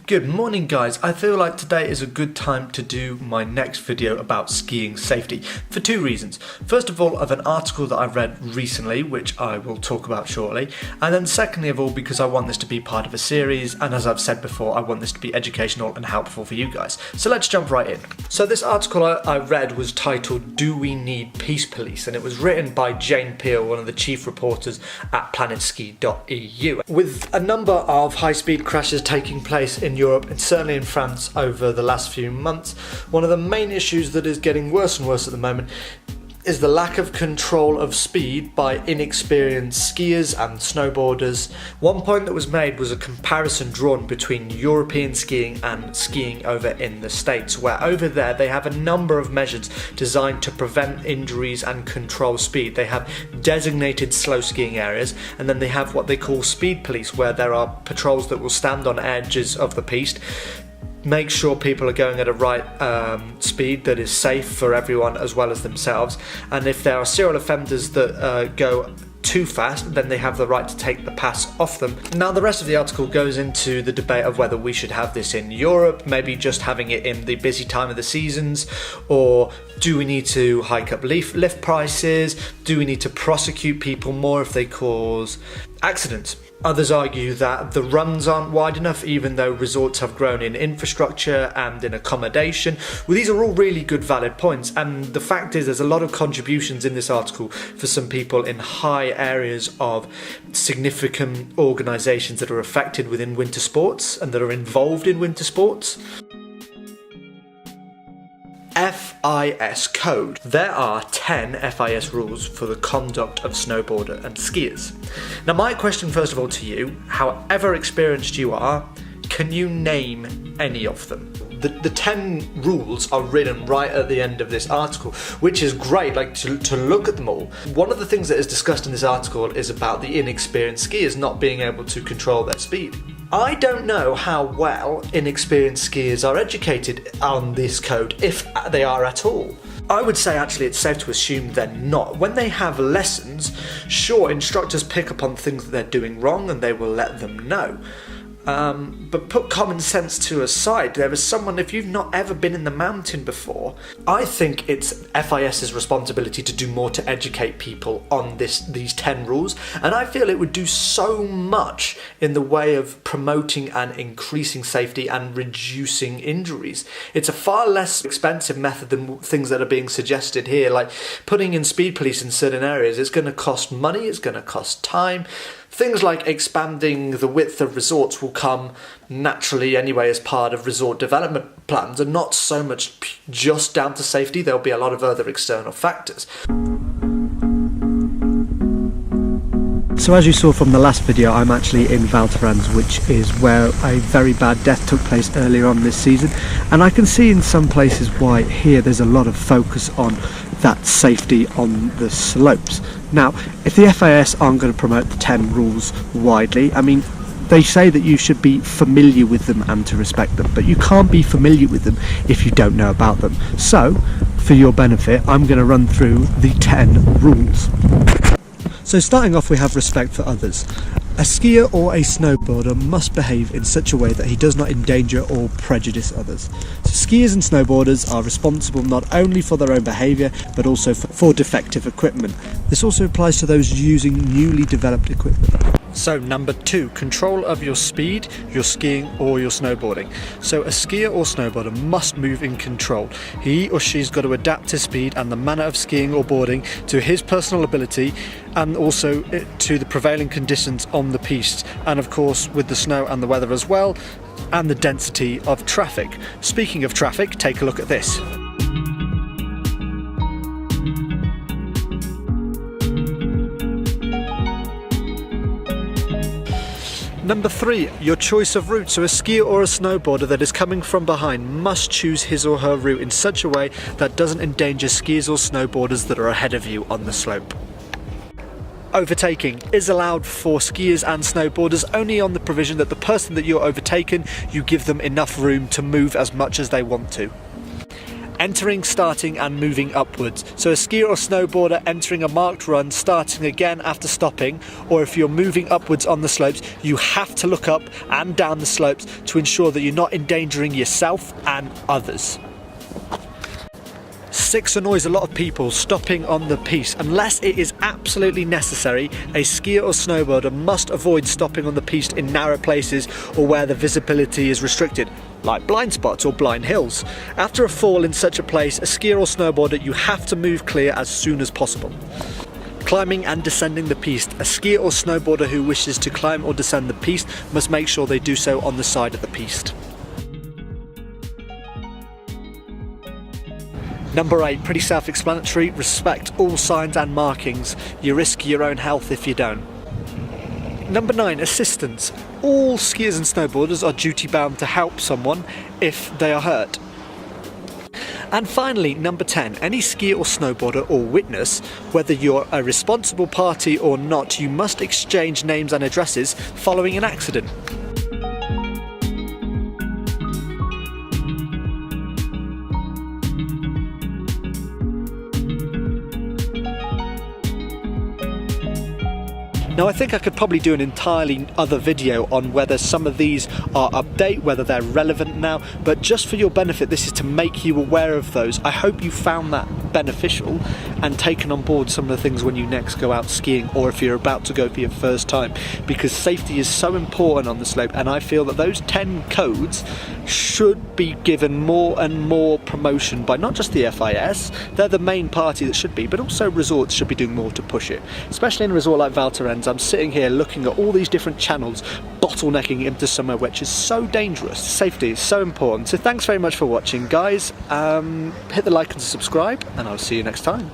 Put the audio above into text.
Good morning guys, I feel like today is a good time to do my next video about skiing safety for two reasons. First of all, of an article that I read recently, which I will talk about shortly, and then secondly of all because I want this to be part of a series, and as I've said before, I want this to be educational and helpful for you guys. So let's jump right in. So this article I read was titled "Do We Need Peace Police?" and it was written by Jane Peel, one of the chief reporters at planetski.eu. With a number of high-speed crashes taking place in Europe and certainly in France over the last few months, one of the main issues that is getting worse and worse at the moment is the lack of control of speed by inexperienced skiers and snowboarders. One point that was made was a comparison drawn between European skiing and skiing over in the States, where over there they have a number of measures designed to prevent injuries and control speed. They have designated slow skiing areas, and then they have what they call speed police, where there are patrols that will stand on edges of the piste, make sure people are going at a right speed that is safe for everyone as well as themselves, and if there are serial offenders that go too fast, then they have the right to take the pass off them. Now the rest of the article goes into the debate of whether we should have this in Europe, maybe just having it in the busy time of the seasons, or do we need to hike up lift prices? Do we need to prosecute people more if they cause accidents? Others argue that the runs aren't wide enough, even though resorts have grown in infrastructure and in accommodation. Well, these are all really good valid points, and the fact is there's a lot of contributions in this article for some people in high areas of significant organisations that are affected within winter sports and that are involved in winter sports. FIS code. There are 10 FIS rules for the conduct of snowboarder and skiers. Now my question first of all to you, however experienced you are, can you name any of them? The 10 rules are written right at the end of this article, which is great, like to look at them all. One of the things that is discussed in this article is about the inexperienced skiers not being able to control their speed. I don't know how well inexperienced skiers are educated on this code, if they are at all. I would say actually it's safe to assume they're not. When they have lessons, sure, instructors pick up on things that they're doing wrong and they will let them know. But put common sense to a side. There is someone, if you've not ever been in the mountain before, I think it's FIS's responsibility to do more to educate people on these 10 rules, and I feel it would do so much in the way of promoting and increasing safety and reducing injuries. It's a far less expensive method than things that are being suggested here, like putting in speed police in certain areas. It's going to cost money, it's going to cost time. Things like expanding the width of resorts will come naturally anyway as part of resort development plans, and not so much just down to safety. There'll be a lot of other external factors. So as you saw from the last video, I'm actually in Val Thorens, which is where a very bad death took place earlier on this season, and I can see in some places why here there's a lot of focus on that safety on the slopes. Now, if the FIS aren't going to promote the 10 rules widely, I mean, they say that you should be familiar with them and to respect them, but you can't be familiar with them if you don't know about them. So, for your benefit, I'm going to run through the 10 rules. So starting off, we have respect for others. A skier or a snowboarder must behave in such a way that he does not endanger or prejudice others. So skiers and snowboarders are responsible not only for their own behaviour but also for defective equipment. This also applies to those using newly developed equipment. So number 2, control of your speed, your skiing or your snowboarding. So a skier or snowboarder must move in control. He or she's got to adapt his speed and the manner of skiing or boarding to his personal ability, and also to the prevailing conditions on the piste, and of course with the snow and the weather as well, and the density of traffic. Speaking of traffic, take a look at this. Number 3, your choice of route. So a skier or a snowboarder that is coming from behind must choose his or her route in such a way that doesn't endanger skiers or snowboarders that are ahead of you on the slope. Overtaking is allowed for skiers and snowboarders only on the provision that the person that you're overtaken, you give them enough room to move as much as they want to. Entering, starting and moving upwards. So a skier or snowboarder entering a marked run, starting again after stopping, or if you're moving upwards on the slopes, you have to look up and down the slopes to ensure that you're not endangering yourself and others. 6 annoys a lot of people stopping on the piste. Unless it is absolutely necessary, a skier or snowboarder must avoid stopping on the piste in narrow places or where the visibility is restricted, like blind spots or blind hills. After a fall in such a place, a skier or snowboarder, you have to move clear as soon as possible. Climbing and descending the piste. A skier or snowboarder who wishes to climb or descend the piste must make sure they do so on the side of the piste. Number 8, pretty self-explanatory, respect all signs and markings. You risk your own health if you don't. Number 9, assistance. All skiers and snowboarders are duty bound to help someone if they are hurt. And finally, number 10, any skier or snowboarder or witness, whether you're a responsible party or not, you must exchange names and addresses following an accident. Now I think I could probably do an entirely other video on whether some of these are update, whether they're relevant now, but just for your benefit, this is to make you aware of those. I hope you found that beneficial and taken on board some of the things when you next go out skiing, or if you're about to go for your first time, because safety is so important on the slope, and I feel that those 10 codes should be given more and more promotion by not just the FIS, they're the main party that should be, but also resorts should be doing more to push it. Especially in a resort like Val Thorens, I'm sitting here looking at all these different channels bottlenecking into somewhere which is so dangerous. Safety is so important. So thanks very much for watching, guys. Hit the like and subscribe, and I'll see you next time.